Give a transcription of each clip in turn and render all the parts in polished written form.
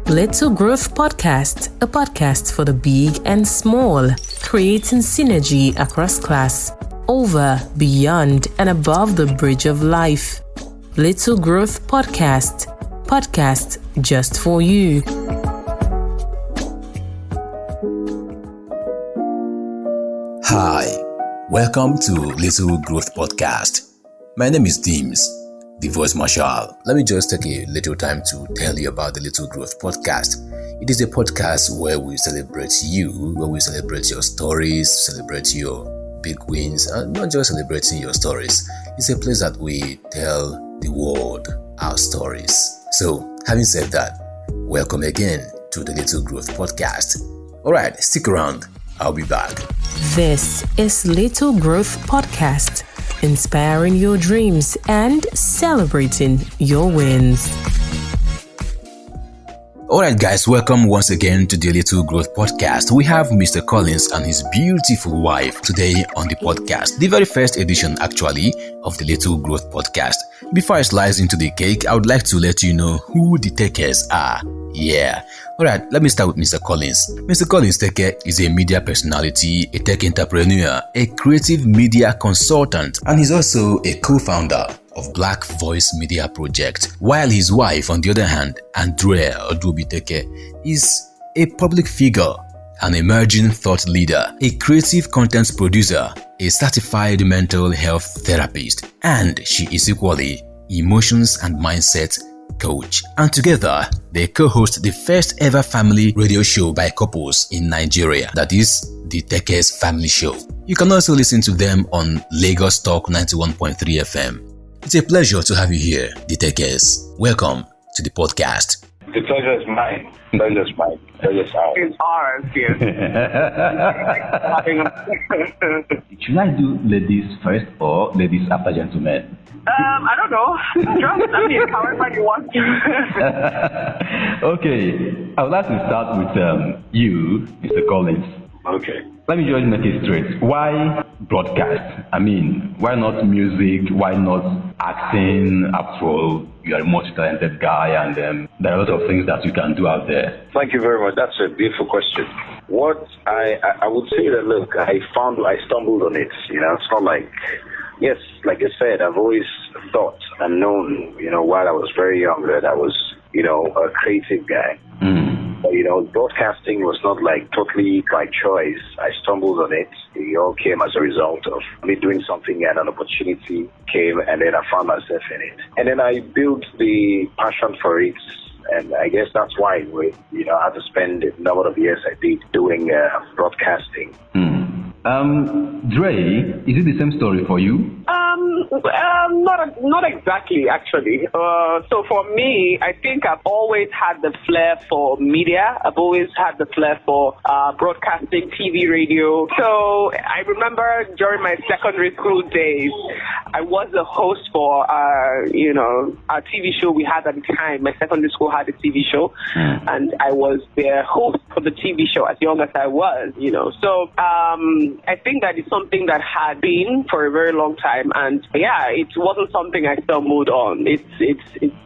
Little Growth Podcast, a podcast for the big and small, creating synergy across class, over, beyond, and above the bridge of life. Little Growth Podcast, podcast just for you. Hi, welcome to Little Growth Podcast. My name is Deems, the voice marshal. Let me just take a little time to tell you about the Little Growth Podcast. It is a podcast where we celebrate you, where we celebrate your stories, celebrate your big wins, and not just celebrating your stories. It's a place that we tell the world our stories. So, having said that, welcome again to the Little Growth Podcast. Alright, stick around. I'll be back. This is Little Growth Podcast, inspiring your dreams and celebrating your wins. Alright guys, welcome once again to the Little Growth Podcast. We have Mr. Collins and his beautiful wife today on the podcast. The very first edition actually of the Little Growth Podcast. Before I slice into the cake, I would like to let you know who the Tekes are. Yeah. Alright, let me start with Mr. Collins. Mr. Collins Tekes is a media personality, a tech entrepreneur, a creative media consultant, and he's also a co-founder of Black Voice Media Project. While his wife, on the other hand, Andrea Oduobi Tekes, is a public figure, an emerging thought leader, a creative content producer, a certified mental health therapist, and she is equally emotions and mindset coach. And together, they co-host the first ever family radio show by couples in Nigeria, that is the Tekes Family Show. You can also listen to them on Lagos Talk 91.3 FM. It's a pleasure to have you here, the Tekes. Welcome to the podcast. The pleasure is mine. Pleasure's mine. Pleasure's ours. It's ours, yes. Should I do ladies first or ladies after gentlemen? I don't know. Just, however you want to. Okay. I would like to start with you, Mr. Collins. Okay. Let me just make it straight. Why broadcast? I mean, why not music? Why not acting? After all, you are a multi-talented guy, and there are a lot of things that you can do out there. Thank you very much. That's a beautiful question. What I would say that, look, I stumbled on it. It's not like, yes, like I said, I've always thought and known, while I was very young that I was, a creative guy. But, broadcasting was not like totally by choice. I stumbled on it. It all came as a result of me doing something, and an opportunity came, and then I found myself in it. And then I built the passion for it. And I guess that's why I had to spend the number of years I did doing broadcasting. Dre, is it the same story for you? Not exactly, actually. So for me, I think I've always had the flair for media. I've always had the flair for broadcasting, TV, radio. So I remember during my secondary school days, I was the host for, a TV show we had at the time. My secondary school had a TV show, and I was the host for the TV show as young as I was, So I think that is something that had been for a very long time, and yeah, it wasn't something I stumbled on. It's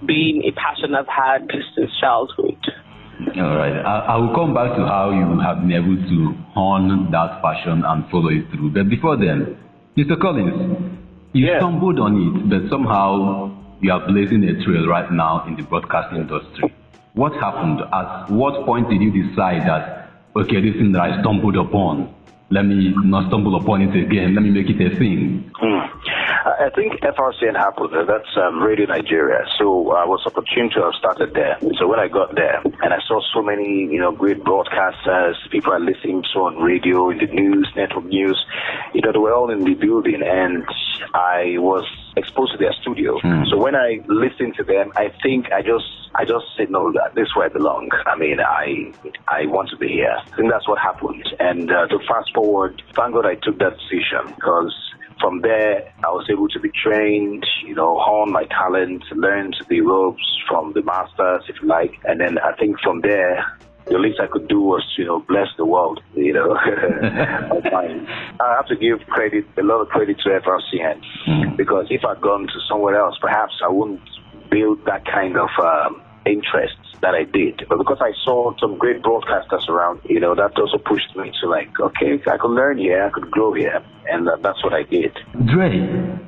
been a passion I've had since childhood. All right. I will come back to how you have been able to hone that passion and follow it through. But before then, Mr. Collins, you stumbled on it, but somehow you are blazing a trail right now in the broadcasting industry. What happened? At what point did you decide that, okay, this thing that I stumbled upon, let me not stumble upon it again, let me make it a thing? I think FRCN happened. That's Radio Nigeria. So I was opportune to have started there. So when I got there, and I saw so many, great broadcasters, people are listening to on radio, in the news, network news, they were all in the building, and I was exposed to their studio. So when I listened to them, I think I just said, no, this is where I belong. I mean, I want to be here. I think that's what happened. And to fast forward, thank God I took that decision, because from there, I was able to be trained, hone my talent, learn the ropes from the masters, if you like. And then I think from there, the least I could do was, bless the world, I have to give a lot of credit to FRCN, because if I'd gone to somewhere else, perhaps I wouldn't build that kind of interests that I did. But because I saw some great broadcasters around, that also pushed me to like, okay, I could learn here, I could grow here. And that's what I did. Dre.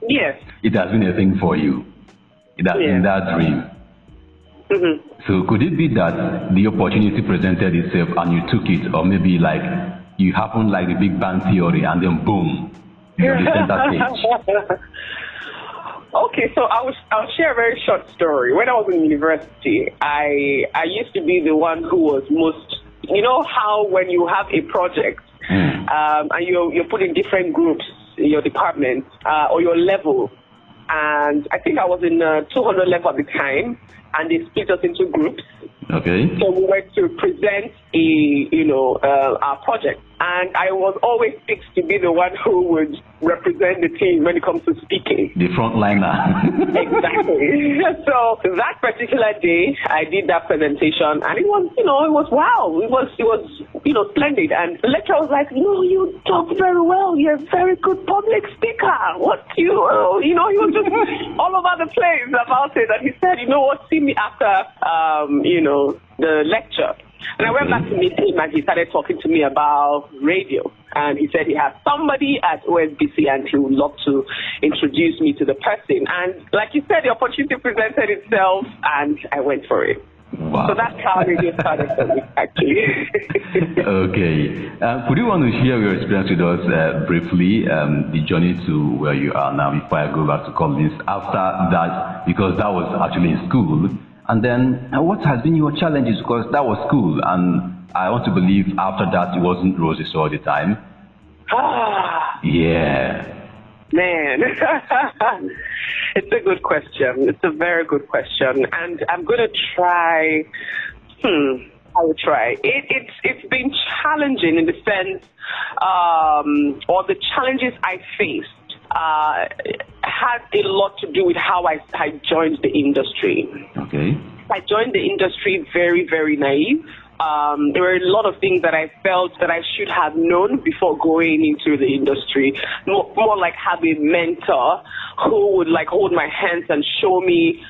Yes. It has been a thing for you. It has been that dream. Mm-hmm. So could it be that the opportunity presented itself and you took it, or maybe like you happened like the Big Bang Theory and then boom, you're on the center stage? Okay, so I'll share a very short story. When I was in university, I used to be the one who was most, how when you have a project and you're put in different groups in your department or your level, and I think I was in 200 level at the time, and they split us into groups. Okay. So we were to present our project. And I was always fixed to be the one who would represent the team when it comes to speaking. The frontliner. Exactly. So that particular day, I did that presentation, and it was, it was wow. It was, splendid. And the lecturer was like, you talk very well. You're a very good public speaker. He was just all over the place about it. And he said, see me after, the lecture. And I went back to meet him, and he started talking to me about radio. And he said he has somebody at OSBC, and he would love to introduce me to the person. And like you said, the opportunity presented itself, and I went for it. Wow. So that's how radio started for me, actually. Okay. Would you want to share your experience with us briefly, the journey to where you are now, before I go back to Collins? After that, because that was actually in school. And then, what has been your challenges? Because that was school, and I want to believe after that it wasn't roses all the time. Yeah. Man, it's a good question. It's a very good question, and I'm going to try. I will try. It's been challenging in the sense, or the challenges I faced had a lot to do with how I joined the industry. Okay. I joined the industry very, very naive. There were a lot of things that I felt that I should have known before going into the industry. More like have a mentor who would like hold my hands and show me,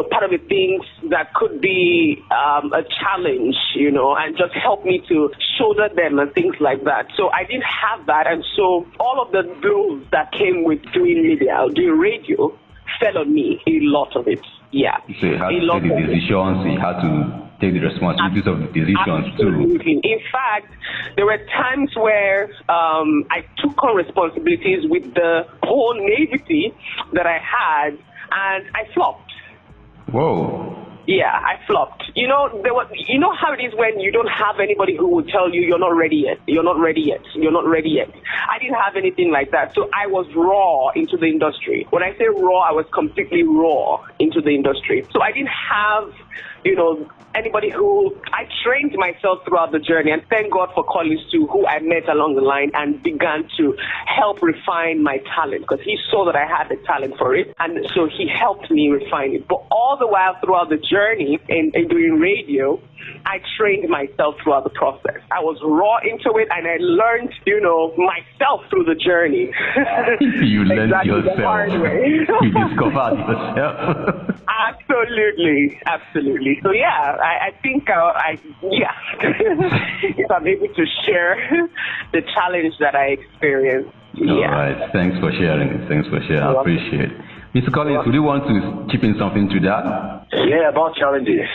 part of the things that could be a challenge, and just help me to shoulder them and things like that. So I didn't have that. And so all of the blows that came with doing media, doing radio, fell on me, a lot of it. Yeah. So you had to take the decisions, you had to take the responsibilities of the decisions Absolutely. In fact, there were times where I took on responsibilities with the whole naivety that I had, and I flopped. Whoa. Yeah, I flopped. You know how it is when you don't have anybody who will tell you you're not ready yet, you're not ready yet, you're not ready yet. I didn't have anything like that. So I was raw into the industry. When I say raw, I was completely raw into the industry. So I didn't have, anybody who, I trained myself throughout the journey, and thank God for Collins too, who I met along the line and began to help refine my talent, because he saw that I had the talent for it, and so he helped me refine it. But all the while throughout the journey in doing radio, I trained myself throughout the process. I was raw into it, and I learned, myself through the journey. You learned yourself. You discovered yourself. Absolutely. So yeah, I think if I'm able to share the challenge that I experienced. All right. Thanks for sharing. I appreciate it. Mr. Collins, would you want to chip in something to that? Yeah, about challenges.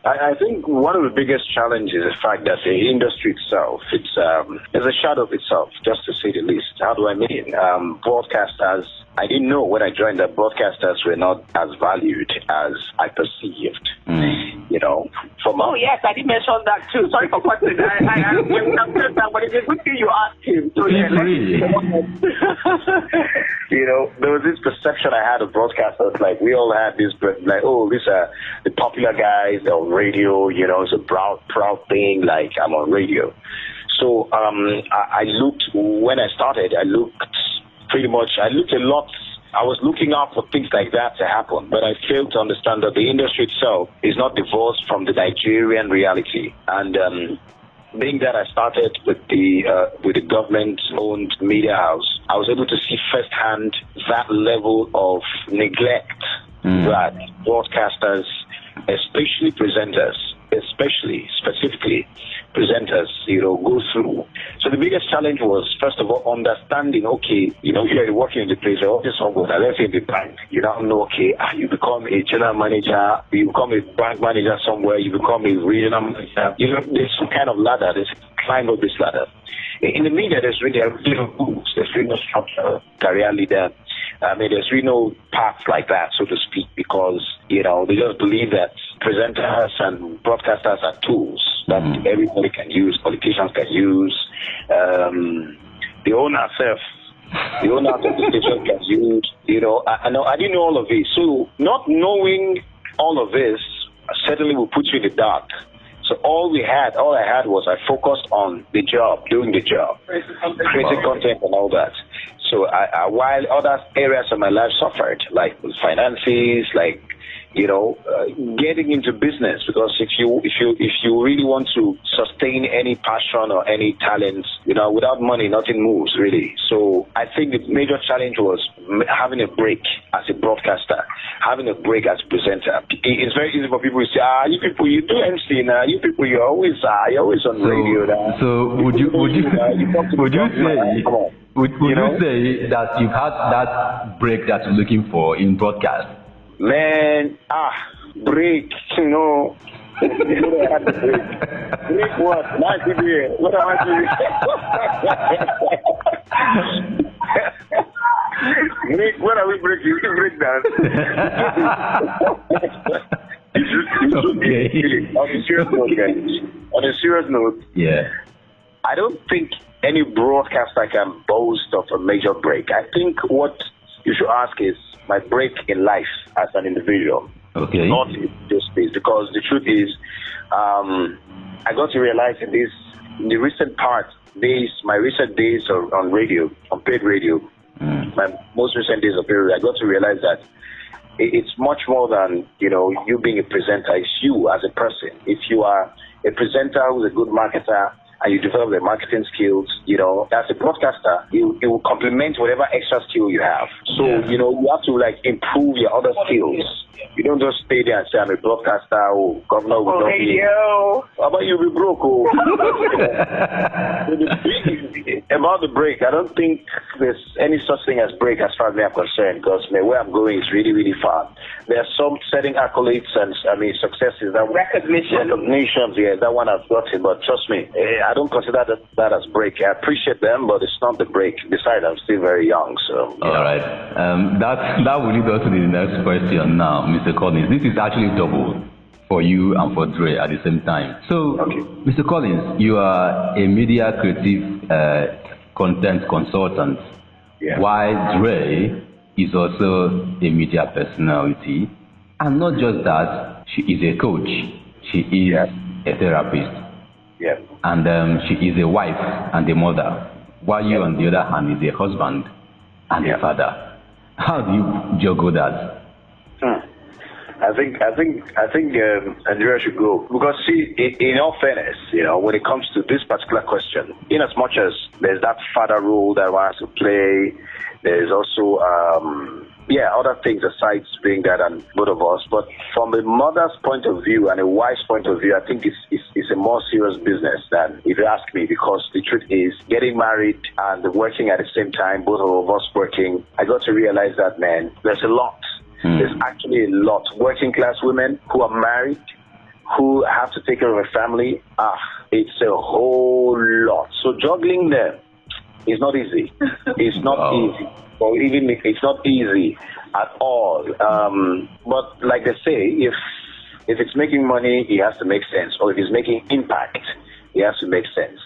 I think one of the biggest challenges is the fact that the industry itself, it's a shadow of itself, just to say the least. How do I mean? Broadcasters, I didn't know when I joined that broadcasters were not as valued as I perceived. Oh yes, I did mention that too. Sorry for questioning. I said that, but it's a good thing you asked him. So yeah, there was this perception I had of broadcasters, like we all had this, like, oh, these are the popular guys, they're on radio, it's a proud thing, like I'm on radio. So I looked, when I started, I looked a lot. I was looking out for things like that to happen, but I failed to understand that the industry itself is not divorced from the Nigerian reality. And being that I started with the government-owned media house, I was able to see firsthand that level of neglect that broadcasters especially presenters, specifically presenters, go through. So the biggest challenge was, first of all, understanding, okay, you're working in the place, you're working somewhere, let's say in the bank, you now know, okay, you become a general manager, you become a bank manager somewhere, you become a regional manager, there's some kind of ladder, there's climb up this ladder. In the media, there's really no rules, there's really no structure, career leader. There's really no paths like that, so to speak, because, they just believe that presenters and broadcasters are tools that everybody can use, politicians can use, the owner of the station can use, I didn't know all of this. So not knowing all of this certainly will put you in the dark. So all I had was I focused on the job, doing the job, creating content and all that. So while other areas of my life suffered, like finances, like getting into business, because if you really want to sustain any passion or any talent, without money nothing moves really. So I think the major challenge was having a break as a broadcaster, having a break as a presenter. It's very easy for people to say, you people, you do MC now, you people, you're always on radio now. So would you say that you've had that break that you're looking for in broadcast? Man, break, Break what? What am I doing? Break, what are we breaking? We break dance. Okay. On a serious note, yeah, I don't think any broadcaster can boast of a major break. I think what you should ask is my break in life as an individual. Okay. Not in this space, because the truth is, I got to realize in the recent my recent days on radio, on paid radio, my most recent days of paid radio, I got to realize that it's much more than, you being a presenter. It's you as a person. If you are a presenter who's a good marketer, and you develop the marketing skills, as a broadcaster, it will complement whatever extra skill you have. So, you have to improve your other skills. You don't just stay there and say, I'm a broadcaster, governor will not be. How about you be broke? About the break, I don't think there's any such thing as break as far as I'm concerned, because where I'm going is really, really far. There are some setting accolades and, successes. Recognitions, yeah, that one I've gotten, but trust me, I don't consider that as break. I appreciate them, but it's not the break. Besides, I'm still very young, so. All right. That will lead us to the next question now, Mr. Collins. This is actually double for you and for Dre at the same time. So, okay. Mr. Collins, you are a media creative content consultant, while Dre is also a media personality. And not just that, she is a coach. She is a therapist. Yeah. And she is a wife and a mother, while you, on the other hand, is a husband and a father. How do you juggle that? I think Andrea should go, because see, in all fairness, when it comes to this particular question, in as much as there's that father role that one has to play, there's also other things aside being that and both of us. But from a mother's point of view and a wife's point of view, I think it's a more serious business than if you ask me, because the truth is, getting married and working at the same time, both of us working, I got to realize that, man, there's a lot. There's actually a lot. Working class women who are married, who have to take care of a family, it's a whole lot. So juggling them is not easy. It's not easy. Or even it's not easy at all. But like they say, if it's making money, it has to make sense. Or if it's making impact, it has to make sense.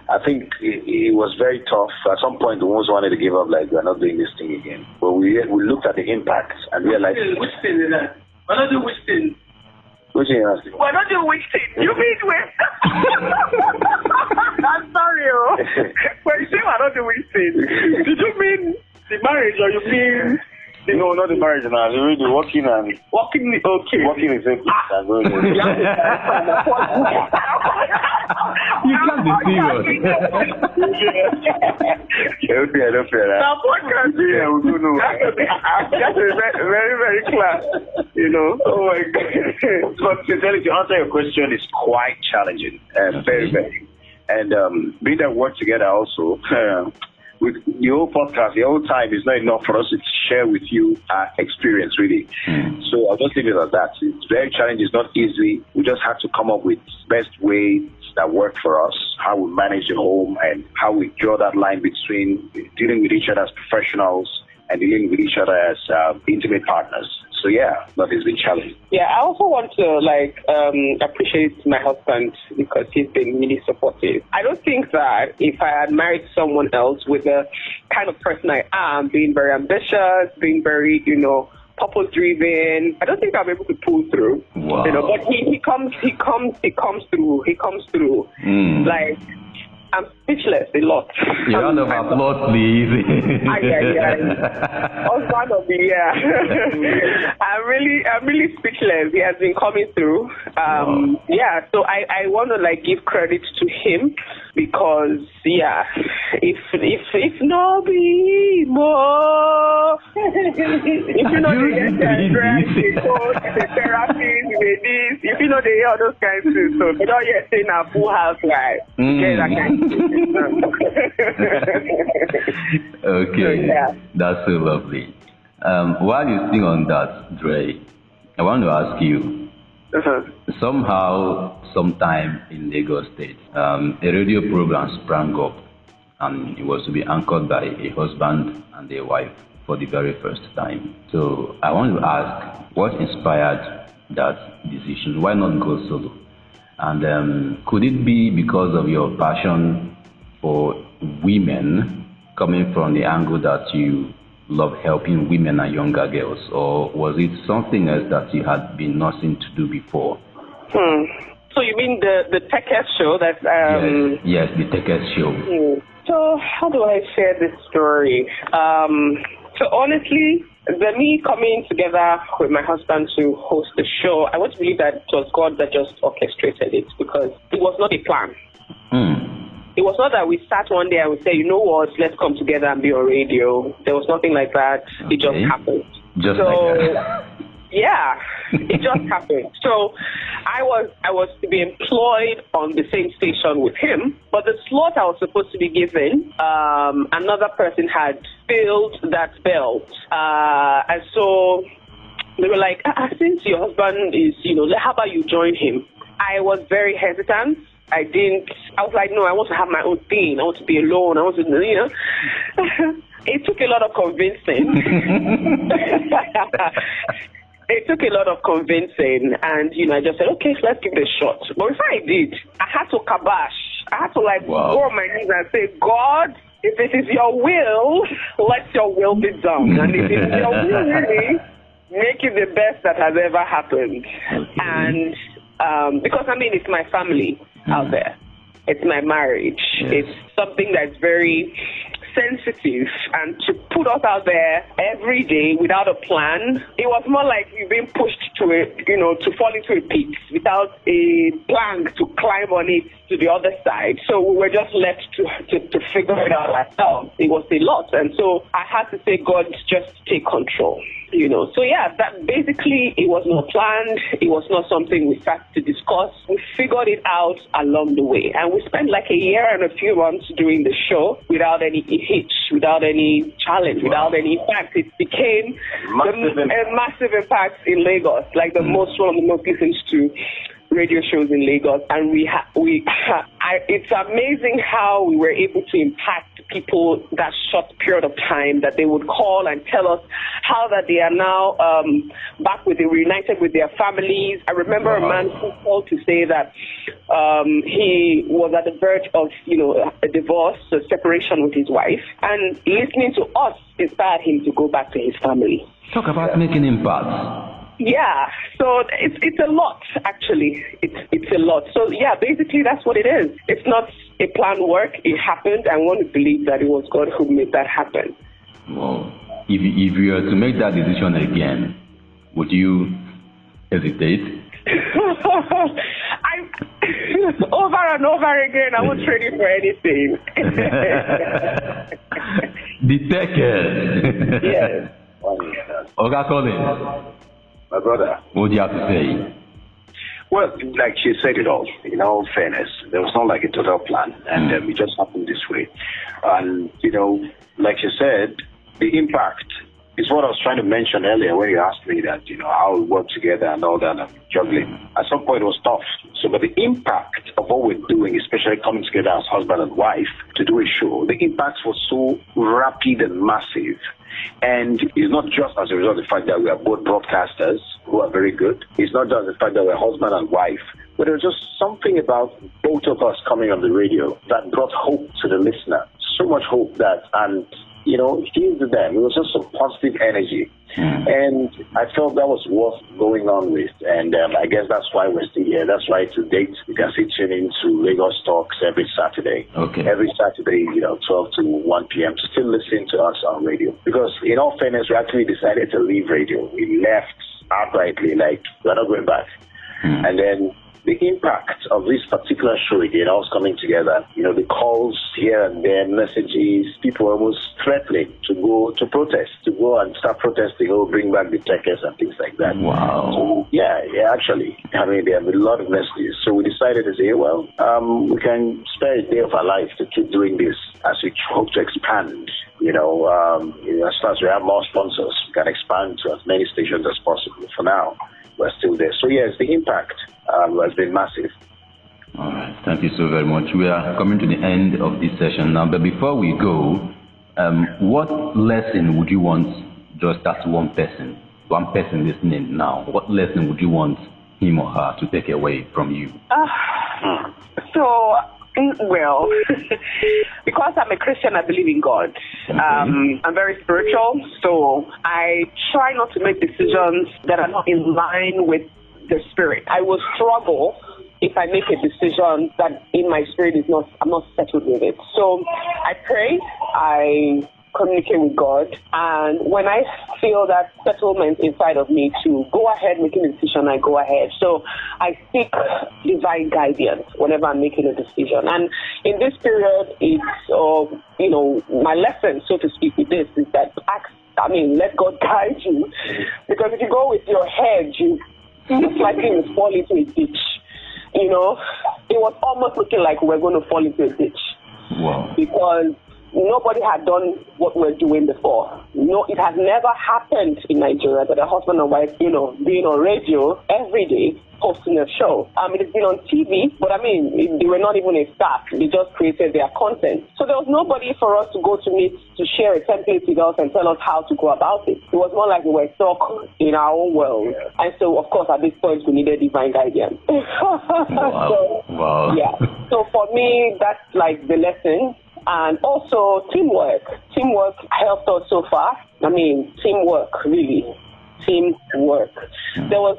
I think it was very tough. At some point, the ones wanted to give up, we're not doing this thing again. But we looked at the impact and realized... Which thing is that? Why not do which thing? Which thing is that? Why not do which thing? You mean with... I'm sorry, when you say why not do which thing, did you mean the marriage or you mean... No, not the marriage now. You're really working and... okay. Working is a You can't be serious. Don't fear that. Now, podcast, Yeah, we don't know. that's very, very class, you know. Oh my God. But sincerely, to answer your question, is quite challenging. Very, very. And being that work together also, with the whole podcast, the whole time is not enough for us to share with you our experience, really. So I'll just leave it at that. It's very challenging. It's not easy. We just have to come up with best ways that work for us, how we manage the home, and how we draw that line between dealing with each other as professionals and dealing with each other as intimate partners. So yeah, but it's been challenging. Yeah, I also want to appreciate my husband because he's been really supportive. I don't think that if I had married someone else with the kind of person I am, being very ambitious, being very, purpose driven, I don't think I'll be able to pull through. Wow. But he comes through. Like, I'm speechless a lot. Your round of applause, please. Husband of the year. I'm really speechless. He has been coming through. Yeah, so I want to give credit to him because if no be more, if you know the therapy, if you know the all those kinds of things, so you don't yet say now full house right. That kind of thing. Okay, So, yeah. That's so lovely. While you sing on that, Dre, I want to ask you, somehow, sometime in Lagos State, a radio program sprang up and it was to be anchored by a husband and a wife for the very first time. So I want to ask, what inspired that decision? Why not go solo? And could it be because of your passion for women, coming from the angle that you love helping women and younger girls, or was it something else that you had been nursing to do before? So you mean the Tekes show? That's Yes, the Tekes show. So how do I share this story? So honestly, me coming together with my husband to host the show, I want to believe that it was God that just orchestrated it because it was not a plan. It was not that we sat one day and we said, you know what, let's come together and be on radio. There was nothing like that. Okay. It just happened. Just like that. Yeah, it just happened. So I was to be employed on the same station with him, but the slot I was supposed to be given, another person had filled that belt. And so they were like, since your husband is, how about you join him? I was very hesitant. I was like, no, I want to have my own thing. I want to be alone. I want to, It took a lot of convincing. It took a lot of convincing, and I just said, okay, let's give it a shot. But before I did, I had to kabash. I had to go on my knees and say, God, if it is your will, let your will be done. And if it is your will, really, make it the best that has ever happened. Okay. And because it's my family out there. It's my marriage. Yes. It's something that's very sensitive, and to put us out there every day without a plan, it was more like we've been pushed to to fall into a pit without a plan to climb on it to the other side. So we were just left to figure it out ourselves. It was a lot, and so I had to say, God, just take control. So yeah, that basically it was not planned. It was not something we started to discuss. We figured it out along the way, and we spent like a year and a few months doing the show without any hitch, without any challenge, without any impact. It became a massive impact in Lagos, like one of the most listened to radio shows in Lagos, and it's amazing how we were able to impact people that short period of time, that they would call and tell us how that they are now reunited with their families. I remember a man who called to say that he was at the verge of a divorce, a separation with his wife, and listening to us inspired him to go back to his family. Talk about making impact. Yeah, so it's a lot, actually. It's a lot. So yeah, basically that's what it is. It's not a planned work. It happened. I want to believe that it was God who made that happen. Well, if you were to make that decision again, would you hesitate? I over and over again. I won't trade it for anything. The Tekes. Yes. Oga Collins. My brother. What do you have to say? Well, like she said it all, in all fairness, there was not like a total plan, and it just happened this way. And, like she said, the impact is what I was trying to mention earlier when you asked me that, how we work together and all that, and juggling. At some point it was tough. So, but the impact of what we're doing, especially coming together as husband and wife to do a show, the impact was so rapid and massive. And it's not just as a result of the fact that we are both broadcasters who are very good. It's not just the fact that we're husband and wife, but there's just something about both of us coming on the radio that brought hope to the listener. So much hope that, and here's to them. It was just some positive energy. And I felt that was worth going on with. And I guess that's why we're still here. That's why to date, you can still tune into Lagos Talks every Saturday. Okay. Every Saturday, 12 to 1 p.m. to still listen to us on radio. Because in all fairness, we actually decided to leave radio. We left outrightly, like, we're not going back. And then the impact of this particular show again, all coming together, the calls here and there, messages, people almost threatening to go to protest, to go and start protesting, bring back the Tekes and things like that. Wow. So, yeah, actually, there have been a lot of messages. So we decided to say, well, we can spare a day of our life to keep doing this as we hope to expand. As far as we have more sponsors, we can expand to as many stations as possible. For now, we're still there. So yes, the impact has been massive. All right. Thank you so very much. We are coming to the end of this session now. But before we go, what lesson would you want, just as one person listening now, what lesson would you want him or her to take away from you? Well, because I'm a Christian, I believe in God. Okay. I'm very spiritual, so I try not to make decisions that are not in line with the spirit. I will struggle if I make a decision that in my spirit I'm not settled with it. So I pray, I communicate with God, and when I feel that settlement inside of me to go ahead making a decision, I go ahead. So I seek divine guidance whenever I'm making a decision. And in this period, it's my lesson, so to speak, with this is that let God guide you, because if you go with your head, you most likely will fall into a ditch. It was almost looking like we're going to fall into a ditch. Wow. Because nobody had done what we're doing before. No, it has never happened in Nigeria that a husband and wife, being on radio every day, hosting a show. It has been on TV, but they were not even a staff. They just created their content. So there was nobody for us to go to meet to share a template with us and tell us how to go about it. It was more like we were stuck in our own world. And so, of course, at this point, we needed divine guidance. Wow. Wow. Yeah. So for me, that's like the lesson. And also teamwork. Teamwork helped us so far. Teamwork, really. Teamwork. There was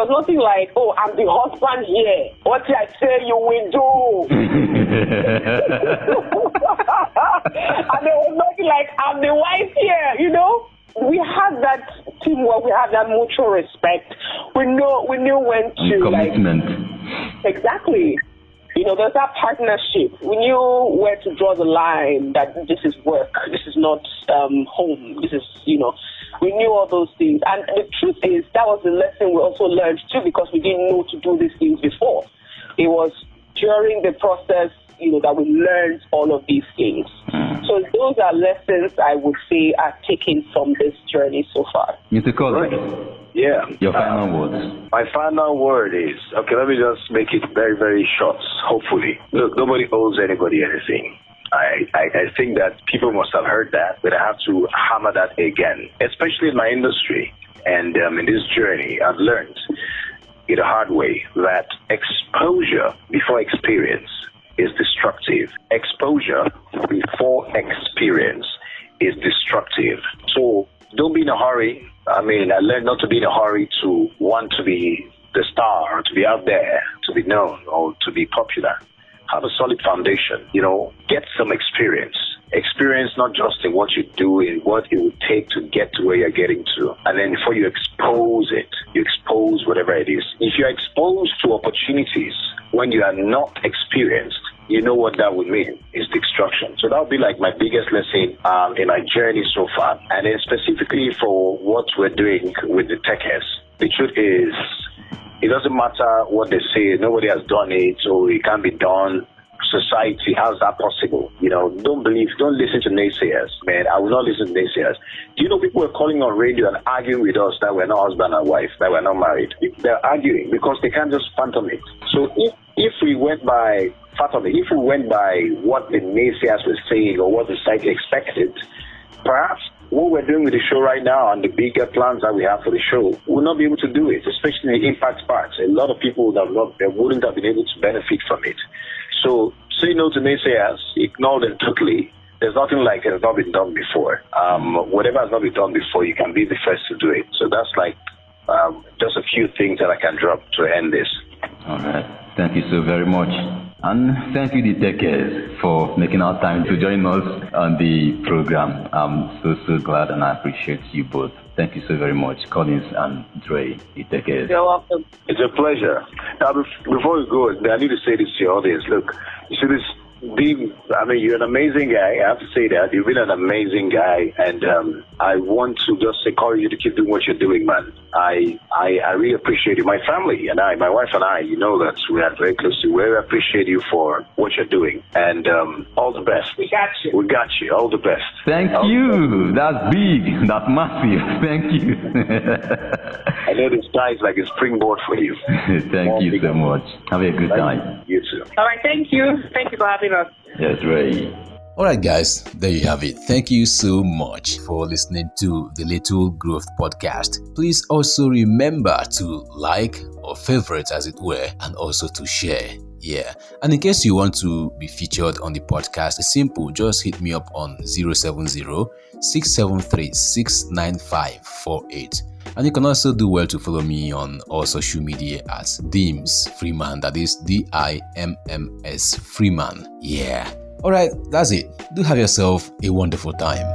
nothing like, I'm the husband here. What I say you will do. And there was nothing like, I'm the wife here, We had that teamwork, we had that mutual respect. We knew when to commitment. Exactly. There's that partnership. We knew where to draw the line, that this is work, this is not home, this is, we knew all those things. And the truth is, that was the lesson we also learned too, because we didn't know to do these things before. It was during the process, that we learned all of these things. So those are lessons I would say are taken from this journey so far. Mr. Collins. Right. Yeah. Your final words. My final word is, let me just make it very, very short, hopefully. Look, nobody owes anybody anything. I think that people must have heard that, but I have to hammer that again, especially in my industry. And in this journey, I've learned it a hard way that exposure before experience is destructive. Exposure before experience is destructive. So don't be in a hurry. I learned not to be in a hurry to want to be the star, or to be out there, to be known, or to be popular. Have a solid foundation, get some experience. Experience not just in what you do, in what it would take to get to where you're getting to. And then before you expose it, you expose whatever whatever it is. If you're exposed to opportunities when you are not experienced, you know what that would mean is destruction. So that would be like my biggest lesson in my journey so far. And then specifically for what we're doing with the Tekes, the truth is, it doesn't matter what they say. Nobody has done it, so it can't be done. Society, how's that possible? Don't listen to naysayers, man. I will not listen to naysayers. Do you know people were calling on radio and arguing with us that we're not husband and wife, that we're not married? They're arguing because they can't just phantom it. So if we went by what the naysayers were saying or what the society expected, perhaps what we're doing with the show right now and the bigger plans that we have for the show, we'll not be able to do it, especially in the impact parts. A lot of people wouldn't have been able to benefit from it. So say no to naysayers, ignore them totally. There's nothing like it has not been done before. Whatever has not been done before, you can be the first to do it. So that's like just a few things that I can drop to end this. All right. Thank you so very much. And thank you, the Tekes, for making our time to join us on the program. I'm so glad and I appreciate you both. Thank you so very much, Collins and Dre, the Tekes. You're welcome. It's a pleasure. Now, before we go, I need to say this to your audience. Look, you see this. You're an amazing guy. I have to say that. You've been an amazing guy, and I want to just encourage you to keep doing what you're doing, man. I really appreciate you. My family and my wife and I, you know that we are very close to you. We really appreciate you for what you're doing, and all the best. We got you. We got you. All the best. Thank you. That's big. That's massive. Thank you. I know this guy is like a springboard for you. Thank you so much. Have a good time. You too. All right, thank you. Thank you for having us. Yes, Ray. Alright guys, there you have it. Thank you so much for listening to the Little Growth Podcast. Please also remember to like or favorite as it were, and also to share. Yeah, and in case you want to be featured on the podcast, it's simple. Just hit me up on 070-673-69548. And you can also do well to follow me on all social media at Dimms Freeman. That is DIMMS Freeman. Yeah. Alright, that's it. Do have yourself a wonderful time.